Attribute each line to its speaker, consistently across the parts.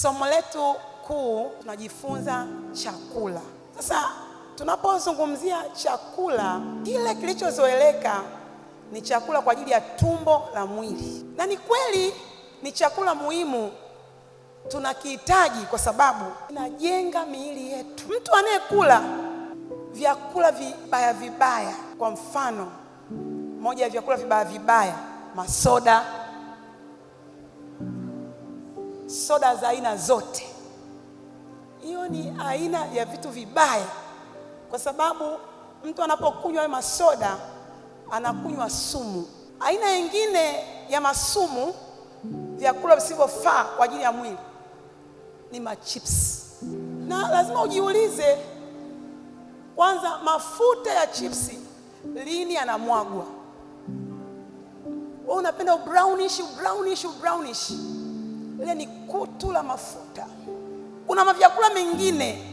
Speaker 1: Somo letu kuu tunajifunza chakula. Sasa tunapozungumzia chakula, kile kilichozoeleka ni chakula kwa ajili ya tumbo la mwili. Na ni kweli ni chakula muhimu, tunakihitaji kwa sababu inajenga miili yetu. Mtu anayekula vyakula vibaya, kwa mfano, moja ya vyakula vibaya, masoda, soda za aina zote, hiyo ni aina ya vitu vibaya, kwa sababu mtu anapokunywa masoda anakunywa sumu. Aina nyingine ya masumu, vyakula visivyofaa kwa ajili ya mwili, ni machips. Na lazima ujiulize kwanza, mafuta ya chipsi lini yanamwagwa? Wewe unapenda brownish, ile ni kutu la mafuta. Kuna vyakula mengine,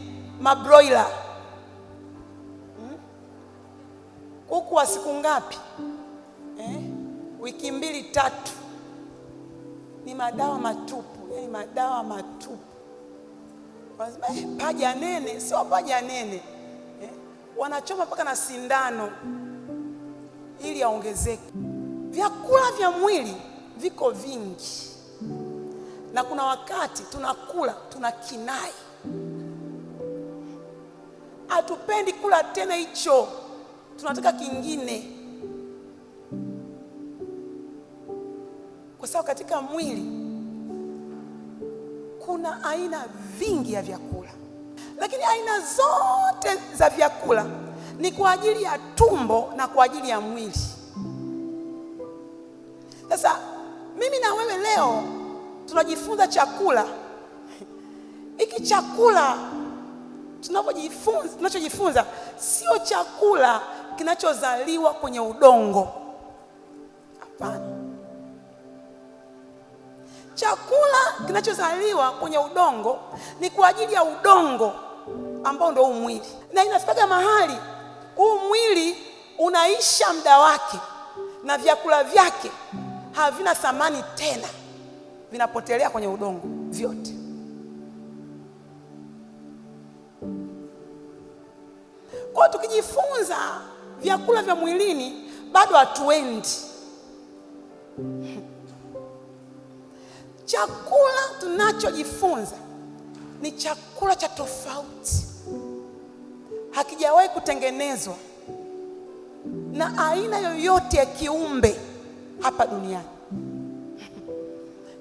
Speaker 1: mabroiler, kuku wa siku ngapi, wiki 2-3, ni madawa matupu, madawa matupu. Wanasema paja nene, sio paja nene, wanachoma mpaka na sindano ili aongezeke. Vyakula vya mwili viko vingi, na kuna wakati tunakula tunakinai, hatupendi kula tena hicho, tunataka kingine, kwa sababu katika mwili kuna aina vingi ya vyakula. Lakini aina zote za vyakula ni kwa ajili ya tumbo na kwa ajili ya mwili. Sasa mimi na wewe leo tunajifunza chakula. Hiki chakula tunachojifunza sio chakula kinachozaliwa kwenye udongo. Hapana. Chakula kinachozaliwa kwenye udongo ni kwa ajili ya udongo ambao ndio mwili. Na inafika mahali huu mwili unaisha muda wake na vyakula vyake havina thamani tena, vinapotelea kwenye udongo vyote. Kwa tukijifunza vyakula vya mwilini bado hatuendi. Chakula tunachojifunza ni chakula cha tofauti, hakijawahi kutengenezwa na aina yoyote ya kiumbe hapa duniani.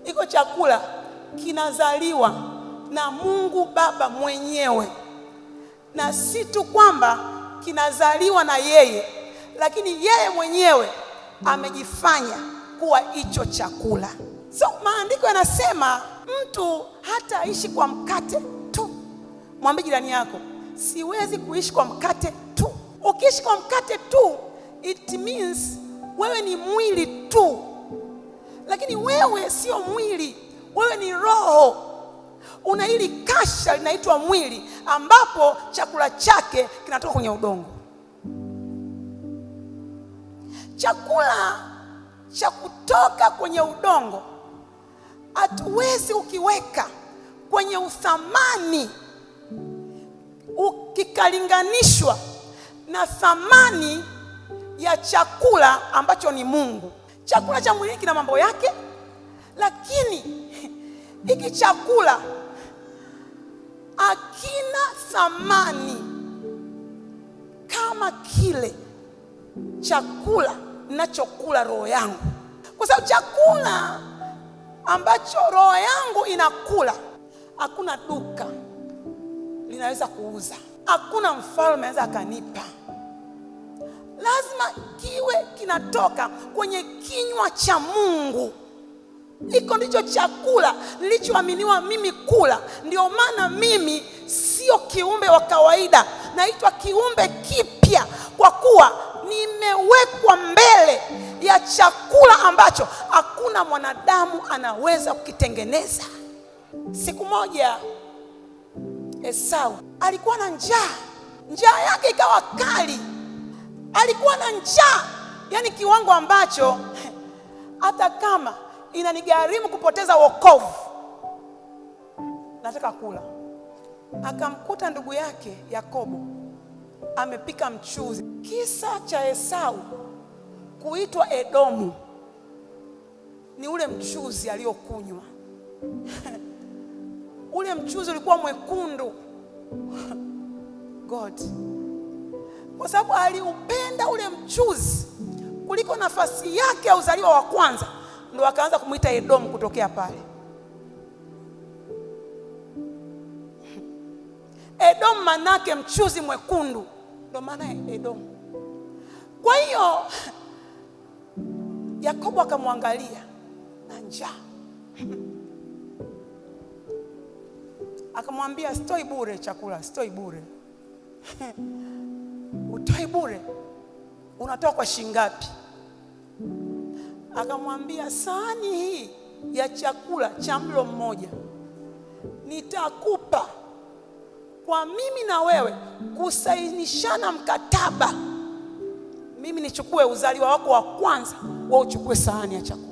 Speaker 1: Iko chakula kinazaliwa na Mungu Baba mwenyewe, na si tu kwamba kinazaliwa na yeye, lakini yeye mwenyewe amejifanya kuwa hicho chakula. So maandiko yanasema mtu hataishi kwa mkate tu. Mwambie jirani yako, siwezi kuishi kwa mkate tu. Ukiishi kwa mkate tu, it means wewe ni mwili tu. Lakini wewe sio mwili, wewe ni roho. Una hili kasha linaitwa mwili, ambapo chakula chake kinatoka kwenye udongo. Chakula cha kutoka kwenye udongo hatuwezi ukiweka kwenye uthamani ukikalinganishwa na thamani ya chakula ambacho ni Mungu. Chakula cha mwili kina mambo yake, lakini hiki chakula hakina thamani kama kile chakula ninachokula roho yangu. Kwa sababu chakula ambacho roho yangu inakula, hakuna duka linaweza kuuza, hakuna mfalme anaweza akanipa. Lazima kiwe kinatoka kwenye kinywa cha Mungu. Hiko ndicho chakula nilichoaminiwa mimi kula. Ndio maana mimi sio kiumbe wa kawaida, naitwa kiumbe kipya, kwa kuwa nimewekwa mbele ya chakula ambacho hakuna mwanadamu anaweza kukitengeneza. Siku moja Esau alikuwa na njaa, njaa yake ikawa kali. Alikuwa na njaa, yani kiwango ambacho hata kama inanigharimu kupoteza wokovu, nataka kula. Akamkuta ndugu yake Yakobo amepika mchuzi. Kisa cha Esau kuitwa Edomu ni ule mchuzi aliokunywa. Ule mchuzi ulikuwa mwekundu. God, kwa sababu aliupenda ule mchuzi kuliko nafasi yake ya uzaliwa wa kwanza, ndio akaanza kumuita Edomu kutokea pale. Edomu manake mchuzi mwekundu, ndio maana Edomu. Kwa hiyo Yakobo akamwangalia na njaa. Akamwambia, stoi bure chakula, stoi bure. Utoi bure? Unatoa kwa shingapi? Akamwambia, sahani hii ya chakula cha mlo mmoja nitakupa kwa mimi na wewe kusainishana mkataba. Mimi nichukue uzaliwa wako wa kwanza, wewe uchukue sahani ya chakula.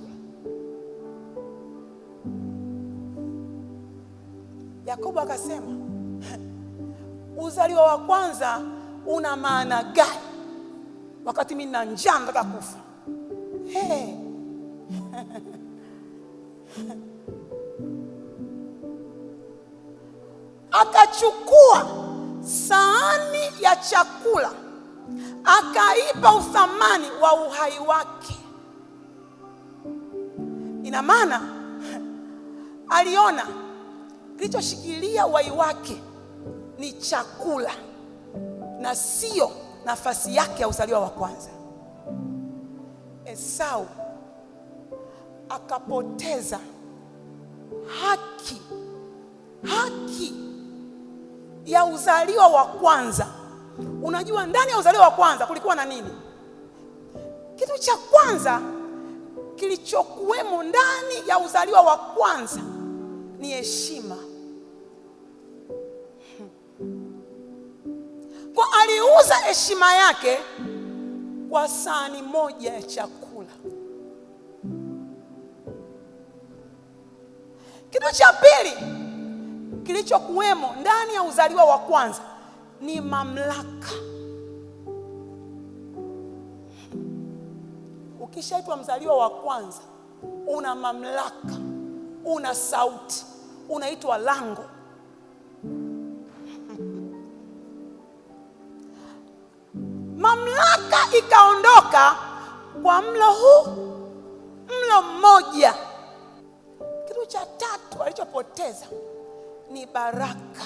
Speaker 1: Yakobo akasema, uzaliwa wa kwanza una maana gani wakati mimi na njaa nataka kufa? Akachukua sahani ya chakula akaipa uthamani wa uhai wake. Ina maana aliona kilichoshikilia uhai wake ni chakula na sio nafasi yake ya uzaliwa wa kwanza. Esau akapoteza haki ya uzaliwa wa kwanza. Unajua ndani ya uzaliwa wa kwanza kulikuwa na nini? Kitu cha kwanza kilichokuwemo ndani ya uzaliwa wa kwanza ni heshima. Kwa aliuza heshima yake kwa sahani moja ya chakula. Kitu cha pili kilichokuwemo ndani ya uzaliwa wa kwanza ni mamlaka. Ukishaitwa mzaliwa wa kwanza, una mamlaka, una sauti, unaitwa lango. Mamlaka ikaondoka kwa mlo huu, mlo mmoja. Kitu cha tatu alichopoteza ni baraka.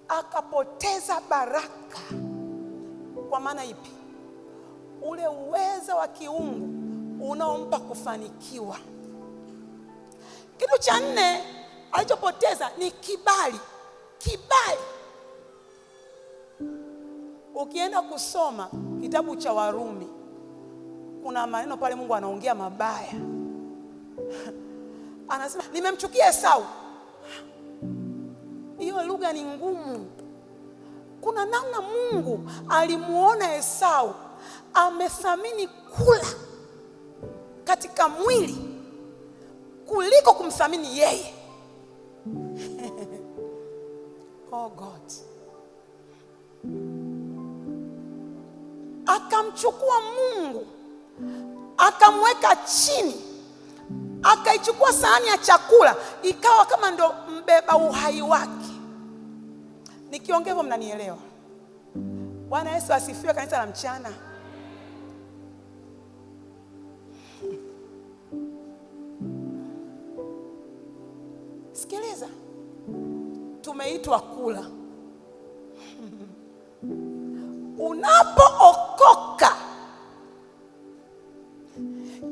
Speaker 1: Akapoteza baraka. Kwa maana ipi? Ule uwezo wa kiungu unaompa kufanikiwa. Kitu cha nne alichopoteza ni kibali. Kibali. Ukienda kusoma kitabu cha Warumi, kuna maneno pale Mungu anaongea mabaya. Anasema nimemchukia Esau. Hiyo lugha ni ngumu. Kuna namna Mungu alimuona Esau amethamini kula katika mwili kuliko kumthamini yeye. Oh God. Akamchukua Mungu, akamweka chini, akaichukua sahani ya chakula ikawa kama ndo mbeba uhai wake. Nikiongea hivyo mnanielewa? Bwana Yesu asifiwe, kanisa la mchana. Sikiliza, tumeitwa kula. Unapookoka,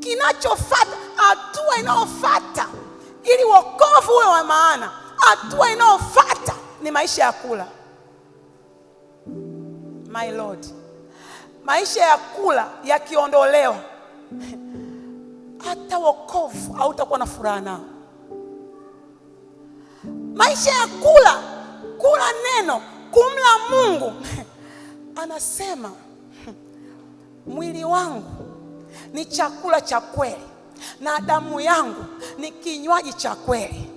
Speaker 1: kinachofuata, hatua inayofuata ili wokovu uwe wa maana, hatua inayofuata ni maisha ya kula. My Lord, maisha ya kula yakiondolewa, hata wokovu hautakuwa na furaha nao. Maisha ya kula, kula neno, kumla Mungu. Anasema mwili wangu ni chakula cha kweli na damu yangu ni kinywaji cha kweli.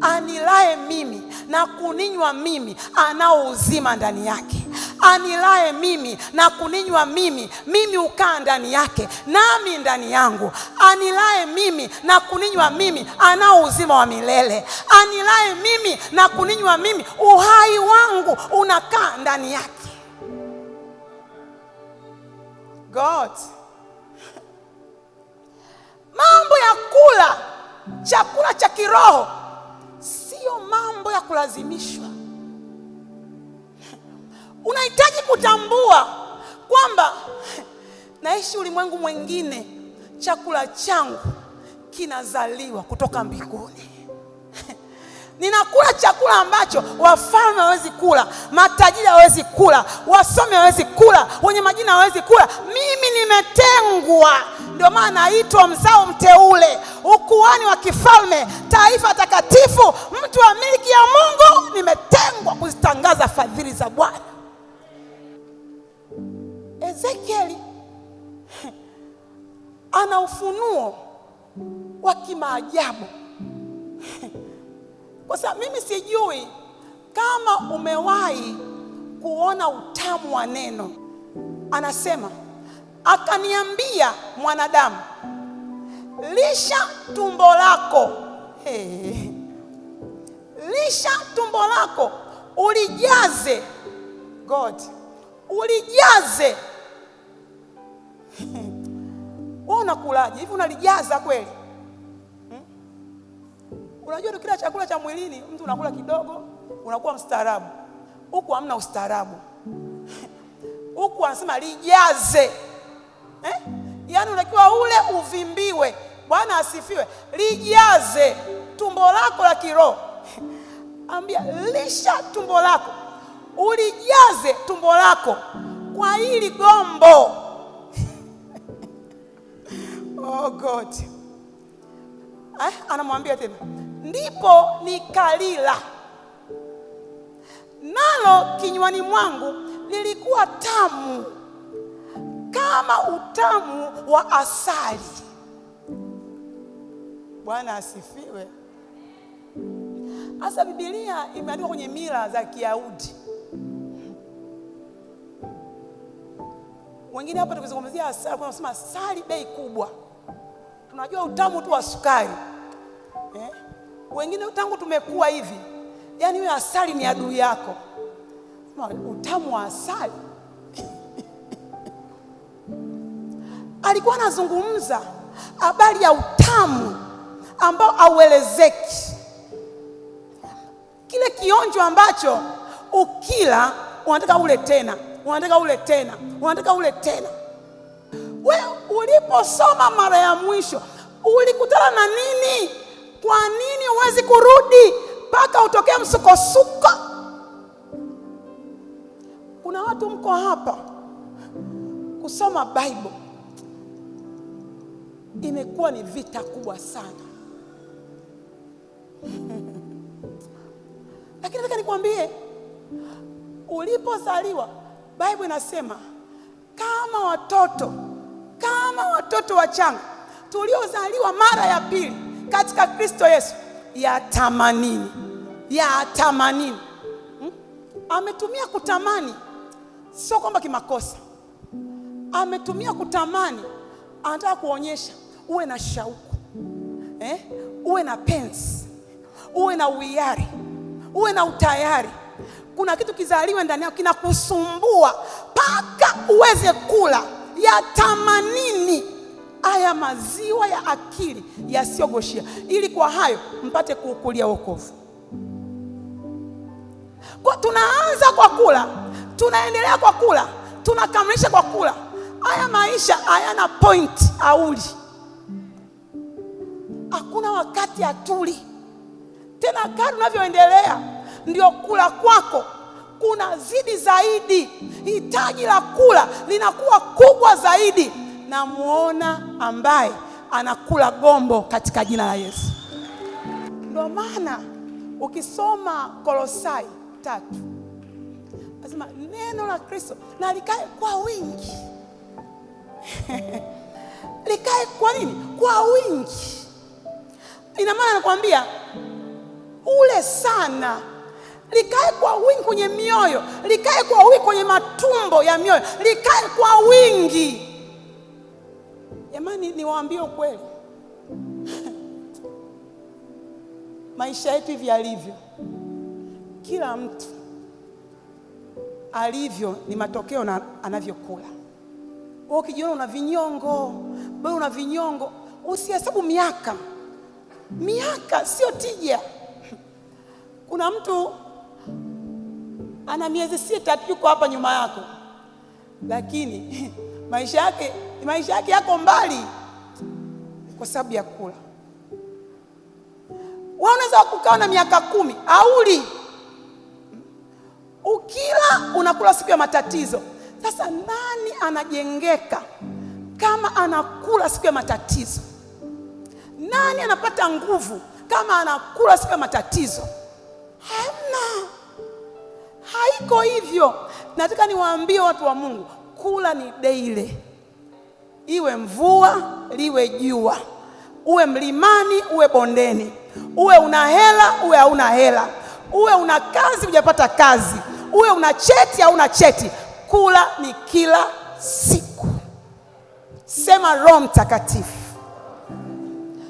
Speaker 1: Anilaye mimi na kuninywa mimi anao uzima ndani yake. Anilaye mimi na kuninywa mimi, mimi ukaa ndani yake nami ndani yangu. Anilaye mimi na kuninywa mimi anao uzima wa milele. Anilaye mimi na kuninywa mimi, uhai wangu unakaa ndani yake. God, mambo ya kula chakula cha kiroho sio mambo ya kulazimishwa. Unahitaji kutambua kwamba naishi ulimwengu mwingine. Chakula changu kinazaliwa kutoka mbinguni. Ninakula chakula ambacho wafalme hawezi kula, matajiri hawezi kula, wasomi hawezi kula, wenye majina hawezi kula. Mimi nimetengwa. Ndio maana naitwa mzao mteule, ukuhani wa kifalme, taifa takatifu, mtu wa miliki ya Mungu. Nimetengwa kuzitangaza fadhili za Bwana. Ezekieli ana ufunuo wa kimaajabu. Kwa sababu mimi sijui kama umewahi kuona utamu wa neno. Anasema, akaniambia, mwanadamu, lisha tumbo lako. Lisha tumbo lako, ulijaze. God, ulijaze. Wewe unakulaje hivi? Unalijaza kweli? Unajua kila chakula cha mwilini mtu unakula kidogo unakuwa mstaarabu. Huku hamna ustaarabu. Huku anasema lijaze. Yaani unakiwa ule uvimbiwe. Bwana asifiwe. Lijaze tumbo lako la kiroho. Ambia, lisha tumbo lako, ulijaze tumbo lako kwa hili gombo. Oh God. Anamwambia tena, ndipo nikalila, nalo kinywani mwangu lilikuwa tamu kama utamu wa asali. Bwana asifiwe. Asa Biblia imeandikwa kwenye mila za Kiyahudi. Wengine hapa tukizungumzia asali, kuna kusema asali bei kubwa. Tunajua utamu tu wa sukari. Wengine tangu tumekuwa hivi, yaani wewe asali ni adui yako. Utamu wa asali. Alikuwa anazungumza habari ya utamu ambao hauelezeki. Kile kionjo ambacho ukila unataka ule tena, unataka ule tena, unataka ule tena. Wewe uliposoma mara ya mwisho ulikutana na nini? Kwa nini huwezi kurudi mpaka utokee msukosuko? Kuna watu mko hapa, kusoma Bible imekuwa ni vita kubwa sana. Lakini nataka nikwambie, ulipozaliwa Bible inasema kama watoto wachanga tuliozaliwa mara ya pili katika Kristo Yesu, ya tamanini. Ametumia kutamani, sio kwamba kimakosa. Ametumia kutamani, anataka kuonyesha uwe na shauku, uwe na penzi, uwe na uhiari, uwe na utayari. Kuna kitu kizaliwe ndani yako kinakusumbua mpaka uweze kula. Ya tamanini haya maziwa ya akili yasiyogoshia, ili kwa hayo mpate kuukulia wokovu. Kwa tunaanza kwa kula, tunaendelea kwa kula, tunakamilisha kwa kula. Haya maisha hayana point auli. Hakuna wakati atuli. Tena kadri unavyoendelea ndio kula kwako kuna zidi zaidi. Hitaji la kula linakuwa kubwa zaidi. Na muona ambaye anakula gombo katika jina la Yesu. Ndio maana ukisoma Kolosai 3 nasema neno la Kristo na likae kwa wingi. likae kwa nini? Kwa wingi. Ina maana nakwambia ule sana, likae kwa wingi kwenye mioyo, likae kwa wingi kwenye matumbo ya mioyo, likae kwa wingi. Jamani, niwaambie ukweli. Maisha yetu hivi alivyo, kila mtu alivyo ni matokeo na anavyokula. Wewe ukijiona una vinyongo, wewe una vinyongo, usihesabu miaka. Miaka sio tija. Kuna mtu ana miezi 6 yuko hapa nyuma yako, lakini maisha yake yako mbali kwa sababu ya kula. Wewe unaweza kukaa na miaka 10 auli, ukila unakula siku ya matatizo. Sasa nani anajengeka kama anakula siku ya matatizo? Nani anapata nguvu kama anakula siku ya matatizo? Hamna. Haiko hivyo. Nataka niwaambie watu wa Mungu, kula ni daily. Iwe mvua, liwe jua. Uwe mlimani, uwe bondeni. Uwe una hela, uwe hauna hela. Uwe una kazi, hujapata kazi. Uwe una cheti, hauna cheti. Kula ni kila siku. Sema Roho Mtakatifu,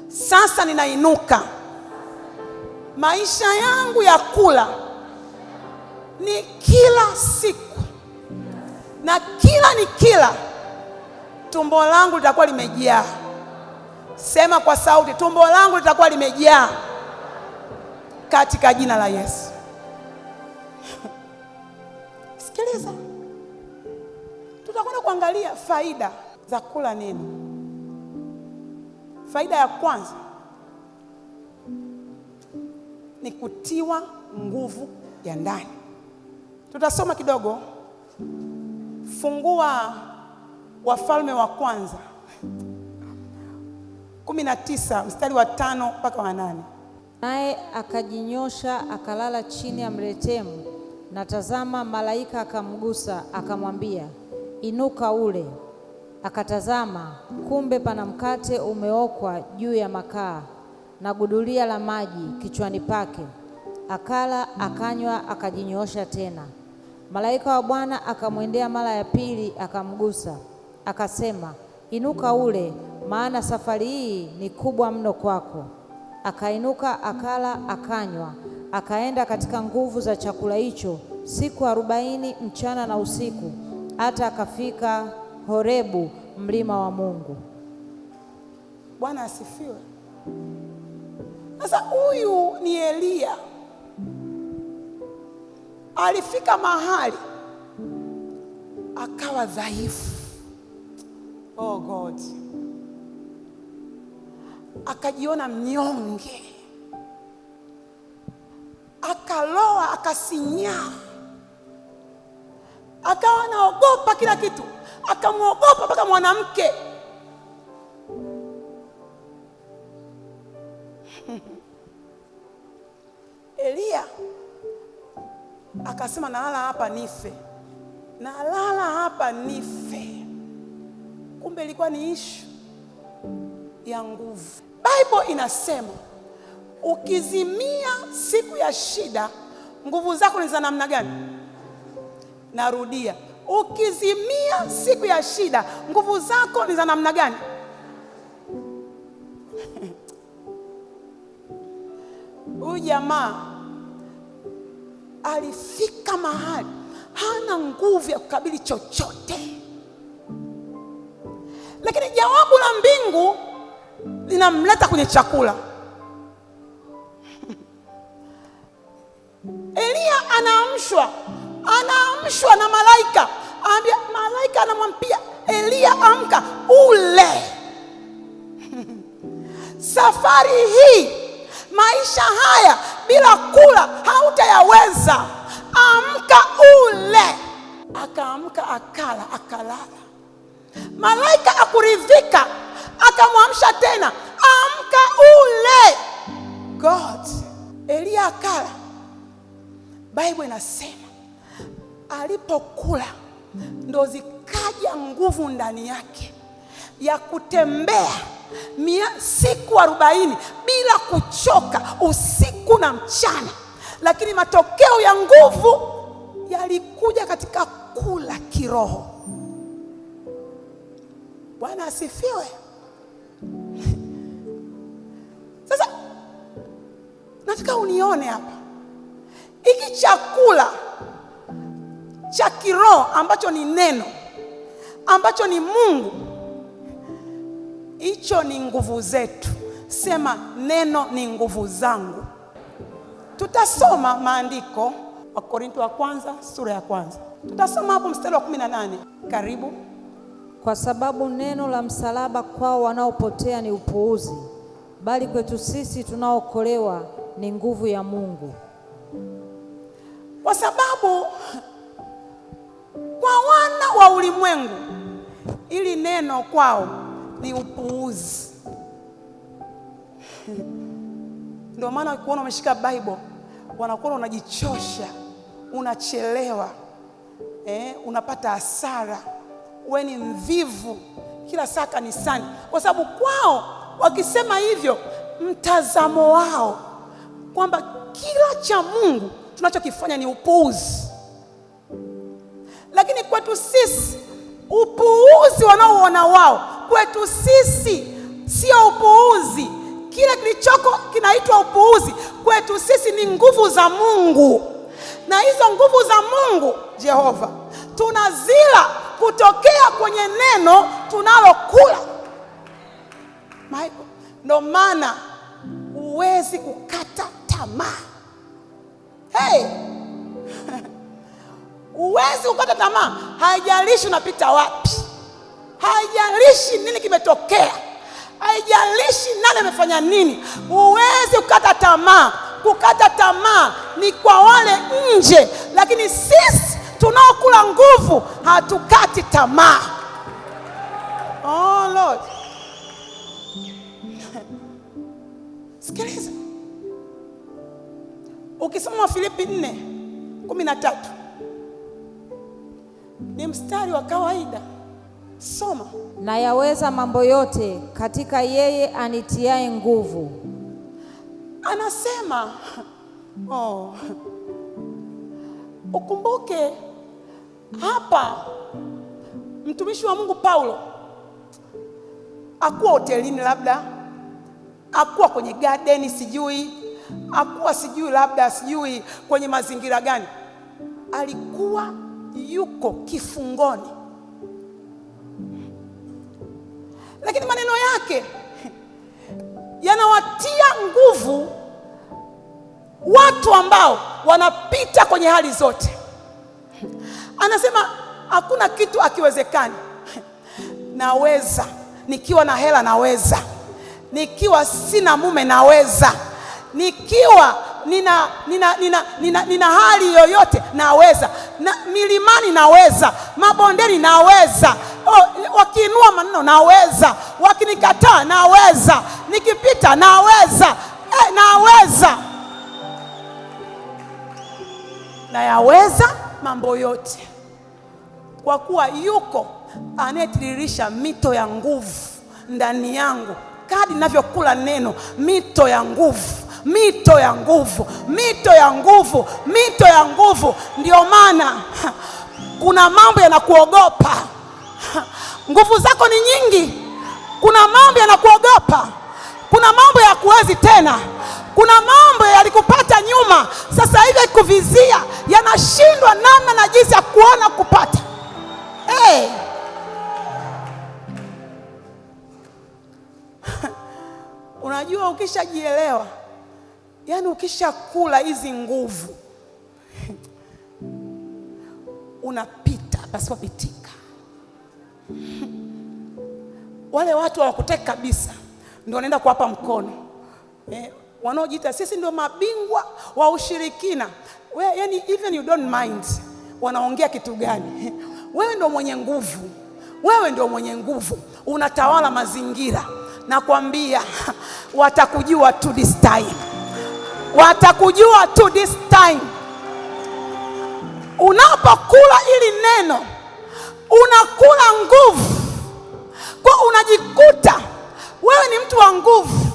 Speaker 1: sasa ninainuka. Maisha yangu ya kula ni kila siku. Na kila ni kila, tumbo langu litakuwa limejaa. Sema kwa sauti, tumbo langu litakuwa limejaa katika jina la Yesu. Sikiliza. Tutakwenda kuangalia faida za kula nini. Faida ya kwanza ni kutiwa nguvu ya ndani. Tutasoma kidogo. Fungua Wafalme wa kwanza 19 mstari wa 5 mpaka wa 8.
Speaker 2: Naye akajinyosha akalala chini ya mretemu, na tazama malaika akamgusa akamwambia, inuka ule. Akatazama, kumbe pana mkate umeokwa juu ya makaa na gudulia la maji kichwani pake. Akala akanywa, akajinyoosha tena. Malaika wa Bwana akamwendea mara ya pili akamgusa, akasema, inuka ule, maana safari hii ni kubwa mno kwako. Akainuka akala akanywa, akaenda katika nguvu za chakula hicho siku 40 mchana na usiku, hata akafika Horebu, mlima wa Mungu.
Speaker 1: Bwana asifiwe. Sasa huyu ni Elia. Alifika mahali akawa dhaifu. Oh God. Akajiona mnyonge. Akaloa, akasinyaa. Akawa anaogopa kila kitu. Akamwogopa mpaka mwanamke. Elia akasema, nalala hapa nife. Nalala hapa nife. Kumbe ilikuwa ni issue ya nguvu. Bible inasema ukizimia siku ya shida, nguvu zako ni za namna gani? Narudia, ukizimia siku ya shida, nguvu zako ni za namna gani? Huyu jamaa alifika mahali hana nguvu ya kukabili chochote, lakini jawabu la mbingu linamleta kwenye chakula. Elia anaamshwa na malaika. Malaika anamwambia Elia, amka ule. Safari hii, maisha haya bila kula hautayaweza. Amka ule. Akaamka akala, akalala. Malaika akuridhika, akamwamsha tena, amka ule. God. Elia akala. Bible inasema alipokula ndo zikaja nguvu ndani yake. ya kutembea siku 40 bila kuchoka usiku na mchana, lakini matokeo ya nguvu yalikuja katika kula kiroho. Bwana asifiwe. Sasa nataka unione hapa, hiki chakula cha kiroho ambacho ni neno, ambacho ni Mungu, hicho ni nguvu zetu. Sema, neno ni nguvu zangu. Tutasoma maandiko, Wakorintho wa kwanza sura ya kwanza. Tutasoma hapo mstari wa 18. Karibu.
Speaker 2: Kwa sababu neno la msalaba kwao wanaopotea ni upuuzi, bali kwetu sisi tunaookolewa ni nguvu ya Mungu.
Speaker 1: Kwa sababu kwa wana wa ulimwengu ili neno kwao ni upuuzi. Ndio maana ukiona umeshika Bible wanakuona unajichosha, unachelewa, unapata hasara, wewe ni mvivu kila saa kanisani, kwa sababu kwao wakisema hivyo, mtazamo wao kwamba kila cha Mungu tunachokifanya ni upuuzi. Lakini kwetu sisi upuuzi wanaoona wao, kwetu sisi sio upuuzi. Kile kilichoko kinaitwa upuuzi, kwetu sisi ni nguvu za Mungu. Na hizo nguvu za Mungu Jehova tunazila kutokea kwenye neno tunalokula. Ndio maana huwezi kukata tamaa. Huwezi kukata tamaa, haijalishi unapita wapi, haijalishi nini kimetokea, haijalishi nani amefanya nini, huwezi kukata tamaa. Kukata tamaa ni kwa wale nje, lakini sisi tunaokula nguvu hatukati tamaa. Oh Lord. Sikiliza, ukisoma Filipi 4:13 ni mstari wa kawaida. Soma.
Speaker 2: Na yaweza mambo yote katika yeye anitiaye nguvu.
Speaker 1: Anasema ukumbuke hapa mtumishi wa Mungu Paulo akuwa hotelini, labda akuwa kwenye garden, akuwa labda kwenye mazingira gani, alikuwa yuko kifungoni, lakini maneno yake yanawatia nguvu watu ambao wanapita kwenye hali zote. Anasema hakuna kitu akiwezekani. Naweza, nikiwa na hela naweza, nikiwa sina mume naweza, nikiwa nina hali yoyote naweza, milimani naweza, mabondeni naweza, wakiinua maneno naweza, wakinikataa naweza, nikipita naweza, naweza. Na yaweza mambo yote kwa kuwa yuko anayetiririsha mito ya nguvu ndani yangu. Kadri ninavyokula neno, mito ya nguvu, mito ya nguvu, mito ya nguvu, mito ya nguvu. Ndio maana kuna mambo yanakuogopa. Nguvu zako ni nyingi, kuna mambo yanakuogopa, kuna mambo ya kuwezi tena, kuna mambo yalikupata nyuma, sasa hivi kuvizia yanashindwa namna na jinsi ya kuona kupata. Unajua, ukishajielewa, yani ukishakula hizi nguvu, unapita pasipopitika. Wale watu hawakuteka kabisa ndio wanaenda kuwapa mkono. Wanaojiita sisi ndio mabingwa wa ushirikina. Yani even you don't mind wanaongea kitu gani. Wewe ndio mwenye nguvu, wewe ndio mwenye nguvu, unatawala mazingira. Nakwambia watakujua tu this time, watakujua tu this time. Unapokula ili neno, unakula nguvu Kwa unajikuta wewe ni mtu wa nguvu.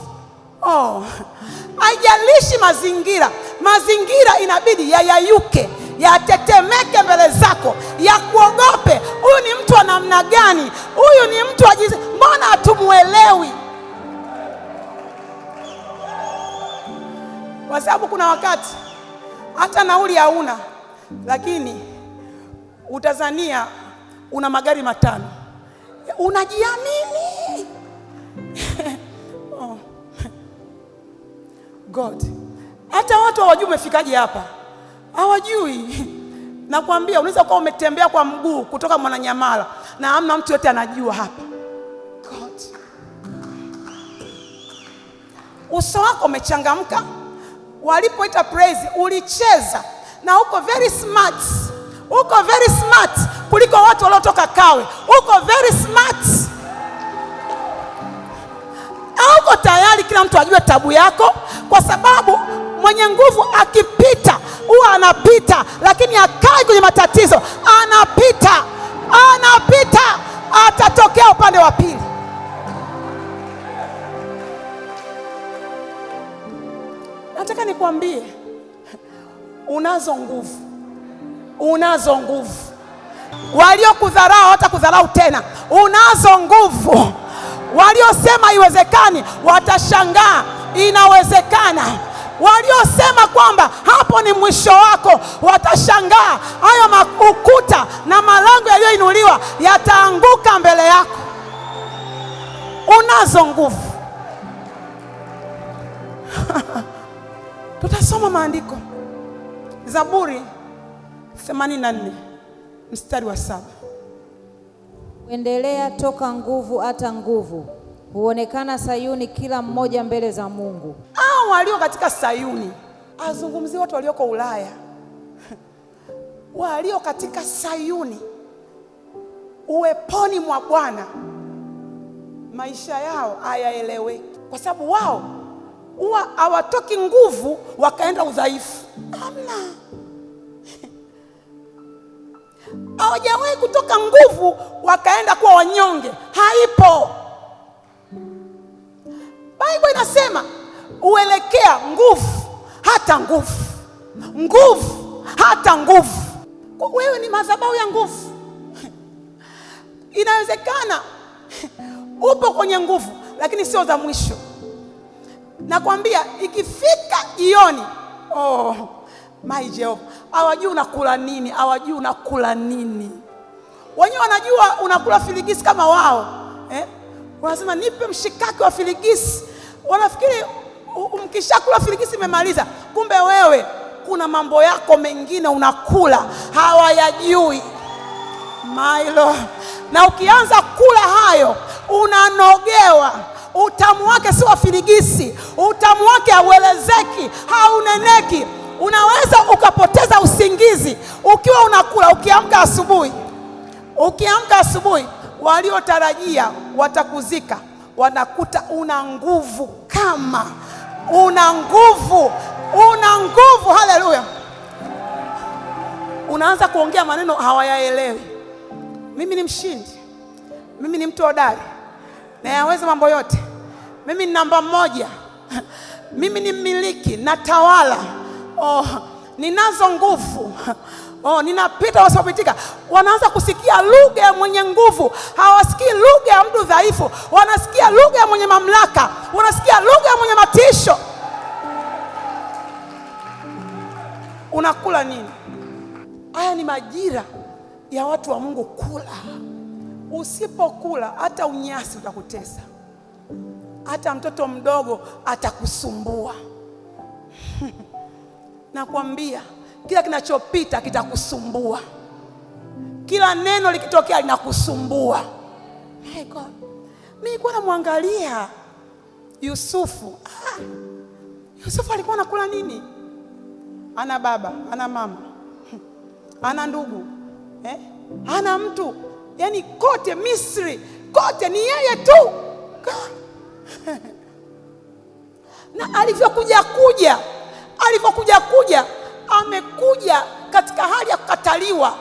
Speaker 1: Haijalishi mazingira inabidi yayayuke, yatetemeke mbele zako, ya kuogope. Huyu ni mtu wa namna gani? Huyu ni mtu wa jinsi, mbona hatumuelewi? Kwa sababu kuna wakati hata nauli hauna, lakini utazania una magari 5, unajiamini. God, hata watu hawajui umefikaje hapa, hawajui. Nakwambia unaweza kuwa umetembea kwa mguu kutoka Mwananyamala na hamna mtu yote anajua hapa. God, uso wako umechangamka, walipoita praise ulicheza, na uko very smart. Uko very smart kuliko watu waliotoka Kawe. Uko very smart. Uko tayari kila mtu ajue tabu yako, kwa sababu mwenye nguvu akipita huwa anapita, lakini akai kwenye matatizo anapita, atatokea upande wa pili. Nataka nikwambie, unazo nguvu. Waliokudharau hawatakudharau tena. Unazo nguvu. Waliosema haiwezekani watashangaa inawezekana. Waliosema kwamba hapo ni mwisho wako watashangaa hayo ukuta na malango yaliyoinuliwa yataanguka mbele yako. Unazo nguvu. Tutasoma maandiko. Zaburi 84 mstari wa 7.
Speaker 2: Kuendelea toka nguvu hata nguvu, huonekana Sayuni kila mmoja mbele za Mungu.
Speaker 1: Hao walio katika Sayuni, azungumzie watu walioko Ulaya. Walio katika Sayuni, uweponi mwa Bwana, maisha yao hayaeleweki, kwa sababu wao huwa hawatoki nguvu wakaenda udhaifu. Hamna. Hawajawahi kutoka nguvu wakaenda kuwa wanyonge. Haipo. Biblia inasema uelekea nguvu hata nguvu. Nguvu hata nguvu. Wewe ni madhabahu ya nguvu. Inawezekana upo kwenye nguvu, lakini sio za mwisho. Nakwambia ikifika jioni, my Jehova, hawajui unakula nini. Wenyewe wanajua unakula filigisi kama wao. Wanasema nipe mshikaki wa filigisi. Wanafikiri mkishakula filigisi imemaliza. Kumbe wewe kuna mambo yako mengine unakula, hawayajui. Mailo. Na ukianza kula hayo unanogewa. Utamu wake si wa filigisi. Utamu wake hauelezeki, hauneneki. Unaweza ukapoteza usingizi ukiwa unakula. Ukiamka asubuhi, waliotarajia watakuzika, wanakuta una nguvu. Kama una nguvu. Haleluya. Unaanza kuongea maneno hawayaelewi. Mimi ni mshindi. Mimi ni mtu hodari, na yaweza mambo yote. Mimi ni namba 1. Mimi ni mmiliki, natawala. Ninazo nguvu. Ninapita wasiopitika. Wanaanza kusikia lugha ya mwenye nguvu. Hawasikii lugha ya mtu dhaifu. Wanasikia lugha ya mwenye mamlaka. Wanasikia lugha ya mwenye matisho. Unakula nini? Haya ni majira ya watu wa Mungu kula. Usipokula hata unyasi utakutesa. Hata mtoto mdogo atakusumbua. Nakwambia kila kinachopita kitakusumbua. Kila neno likitokea linakusumbua. My God. Mimi nilikuwa namwangalia Yusufu. Yusufu alikuwa anakula nini? Ana baba, ana mama, ana ndugu, ana mtu. Yaani kote Misri, kote ni yeye tu. Na alivyokuja amekuja katika hali ya kukataliwa.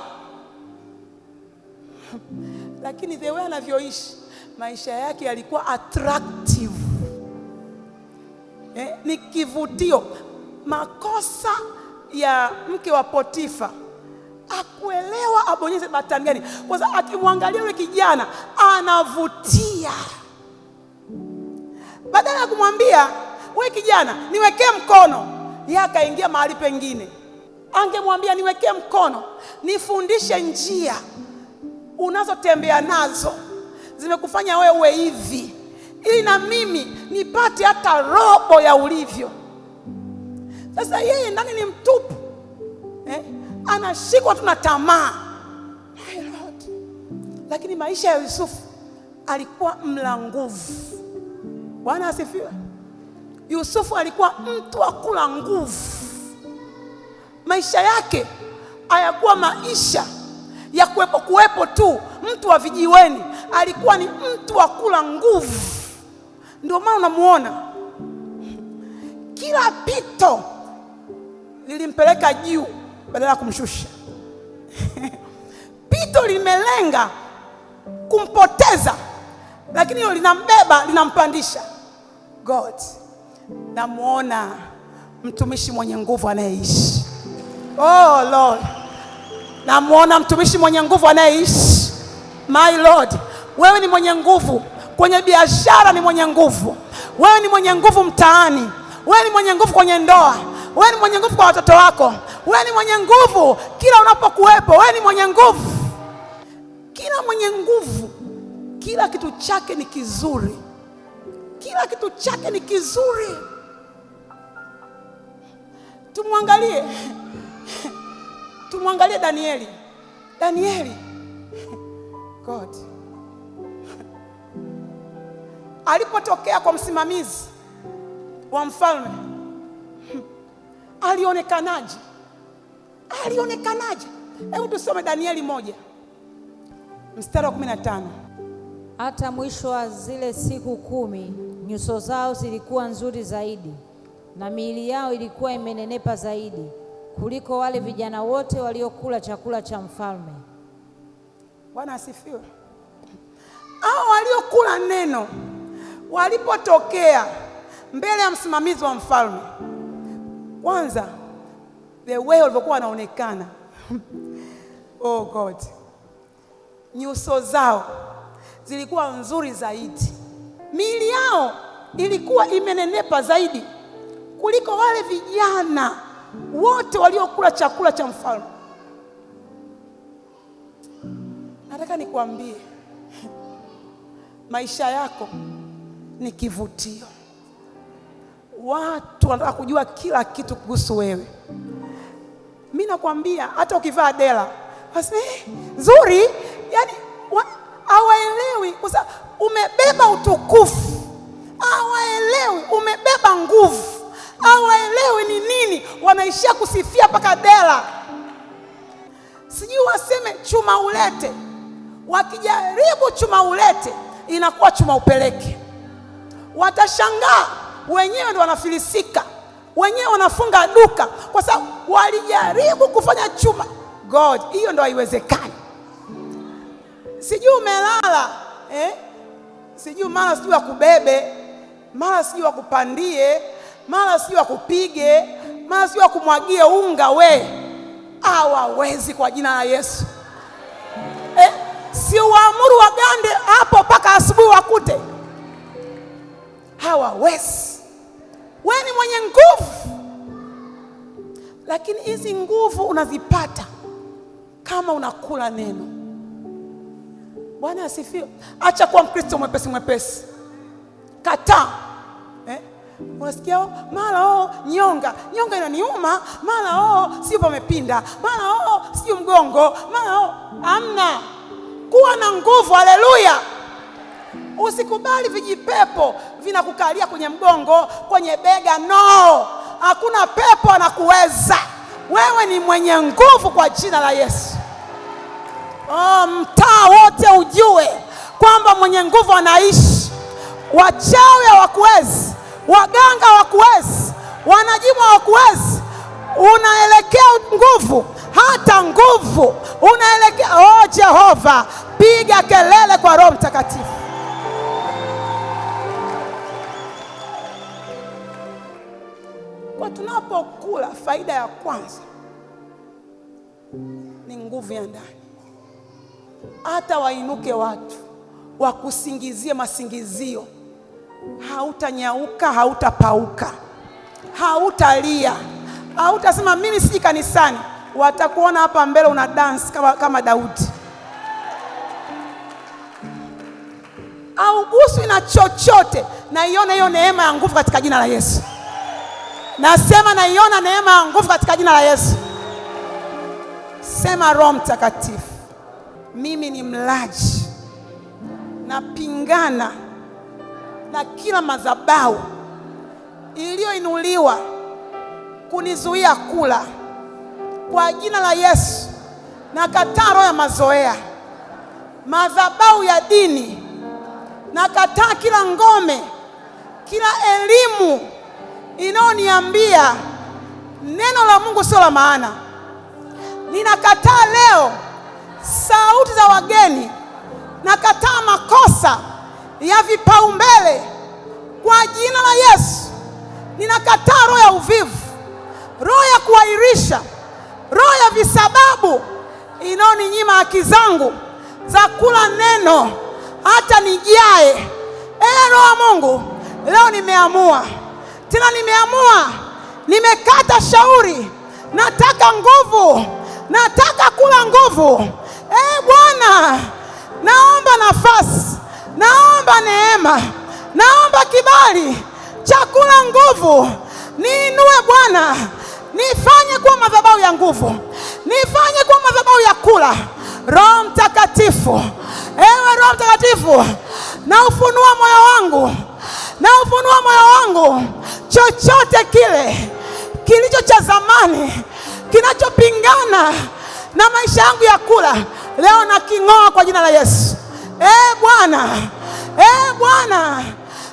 Speaker 1: Lakini the way anavyoishi, maisha yake yalikuwa attractive, ni kivutio. Makosa ya mke wa Potifa, akuelewa abonyeze batani gani, kwa sababu akimwangalia yule kijana anavutia. Badala ya kumwambia wewe kijana niwekee mkono, yeye akaingia mahali pengine. Angemwambia niwekee mkono, nifundishe njia unazotembea nazo, zimekufanya wewe uwe hivi, ili na mimi nipate hata robo ya ulivyo. Sasa yeye ndani ni mtupu, anashikwa tu na tamaa. My Lord. Lakini maisha ya Yusufu alikuwa mla nguvu. Bwana asifiwe. Yusufu alikuwa mtu wa kula nguvu. Maisha yake hayakuwa maisha ya kuwepo tu mtu wa vijiweni, alikuwa ni mtu wa kula nguvu. Ndio maana unamuona kila pito lilimpeleka juu badala ya kumshusha. Pito limelenga kumpoteza, lakini hilo linambeba, linampandisha. God, namuona mtumishi mwenye nguvu anayeishi. Oh Lord, namuona mtumishi mwenye nguvu anayeishi. My Lord, wewe ni mwenye nguvu kwenye biashara, ni mwenye nguvu. Wewe ni mwenye nguvu mtaani. Wewe ni mwenye nguvu kwenye ndoa. Wewe ni mwenye nguvu kwa watoto wako. Wewe ni mwenye nguvu kila unapokuwepo. Wewe ni mwenye nguvu. Kila mwenye nguvu, kila kitu chake ni kizuri. Kila kitu chake ni kizuri. Tumwangalie Danieli. God, alipotokea kwa msimamizi wa mfalme, alionekanaje? Hebu tusome Danieli 1 mstari wa 15.
Speaker 2: Hata mwisho wa zile siku 10, nyuso zao zilikuwa nzuri zaidi na miili yao ilikuwa imenenepa zaidi kuliko wale vijana wote waliokula chakula cha mfalme.
Speaker 1: Bwana asifiwe. Hao waliokula neno walipotokea mbele ya msimamizi wa mfalme, kwanza the way walivyokuwa wanaonekana oh God, nyuso zao zilikuwa nzuri zaidi, miili yao ilikuwa imenenepa zaidi kuliko wale vijana wote waliokula chakula cha mfalme. Nataka nikuambie, maisha yako ni kivutio. Watu wanataka kujua kila kitu kuhusu wewe. Mimi nakwambia hata ukivaa dela, waseme nzuri, yani hawaelewi kwa sababu umebeba utukufu. Hawaelewi umebeba nguvu. Hawaelewi ni nini, wanaishia kusifia paka dela. Sijui waseme chuma ulete. Wakijaribu chuma ulete, inakuwa chuma upeleke. Watashangaa, wenyewe ndio wanafilisika, wenyewe wanafunga duka kwa sababu walijaribu kufanya chuma. God, hiyo ndio haiwezekani. Sijui umelala, sijui mara sijui wakubebe, mara sijui wakupandie, mara sijui wakupige, mara sijui wakumwagie unga. We hawawezi kwa jina la Yesu. Si uamuru wagande hapo mpaka asubuhi wakute. Hawawezi. Wewe ni mwenye nguvu, lakini hizi nguvu unazipata kama unakula neno. Bwana asifiwe. Acha kuwa Mkristo mwepesi. Kataa. Unasikia mara nyonga inaniuma, mara sio pamepinda, mara sio mgongo, mara amna. Kuwa na nguvu. Haleluya. Usikubali vijipepo vinakukalia kwenye mgongo, kwenye bega. No, hakuna pepo anakuweza. Wewe ni mwenye nguvu kwa jina la Yesu. Mtaa wote ujue kwamba mwenye nguvu anaishi. Wachawi hawakuwezi, waganga hawakuwezi, wanajimu hawakuwezi. Unaelekea nguvu, hata nguvu unaelekea. Jehova, piga kelele kwa Roho Mtakatifu. Kwa tunapokula, faida ya kwanza ni nguvu ya ndani. Hata wainuke watu wakusingizie masingizio, hautanyauka, hautapauka, hautalia, hautasema mimi siji kanisani. Watakuona hapa mbele una dance kama Daudi. Hauguswi na chochote. Naiona hiyo neema ya nguvu katika jina la Yesu. Nasema naiona neema ya nguvu katika jina la Yesu. Sema Roho Mtakatifu, mimi ni mlaji, napingana na kila madhabahu iliyoinuliwa kunizuia kula. Kwa jina la Yesu nakataa roho ya mazoea, madhabahu ya dini. Nakataa kila ngome, kila elimu inayoniambia neno la Mungu sio la maana. Ninakataa leo sauti za wageni. Nakataa makosa ya vipaumbele kwa jina la Yesu. Ninakataa roho ya uvivu, roho ya kuahirisha, roho ya visababu inayoninyima haki zangu za kula neno hata nijae. Roho wa Mungu, leo nimeamua tena, nimekata shauri. Nataka nguvu, nataka kula nguvu. Bwana, naomba nafasi, naomba neema, naomba kibali cha kula nguvu. Niinue Bwana, nifanye kuwa madhabahu ya nguvu, nifanye kuwa madhabahu ya kula. Roho Mtakatifu, ewe Roho Mtakatifu, na ufunua moyo wangu, na ufunua moyo wangu. Chochote kile kilicho cha zamani kinachopingana na maisha yangu ya kula, leo naking'oa kwa jina la Yesu. Bwana,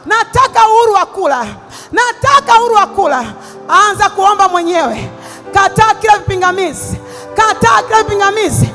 Speaker 1: nataka uhuru wa kula, nataka uhuru wa kula. Anza kuomba mwenyewe. Kataa kila vipingamizi, kataa kila vipingamizi.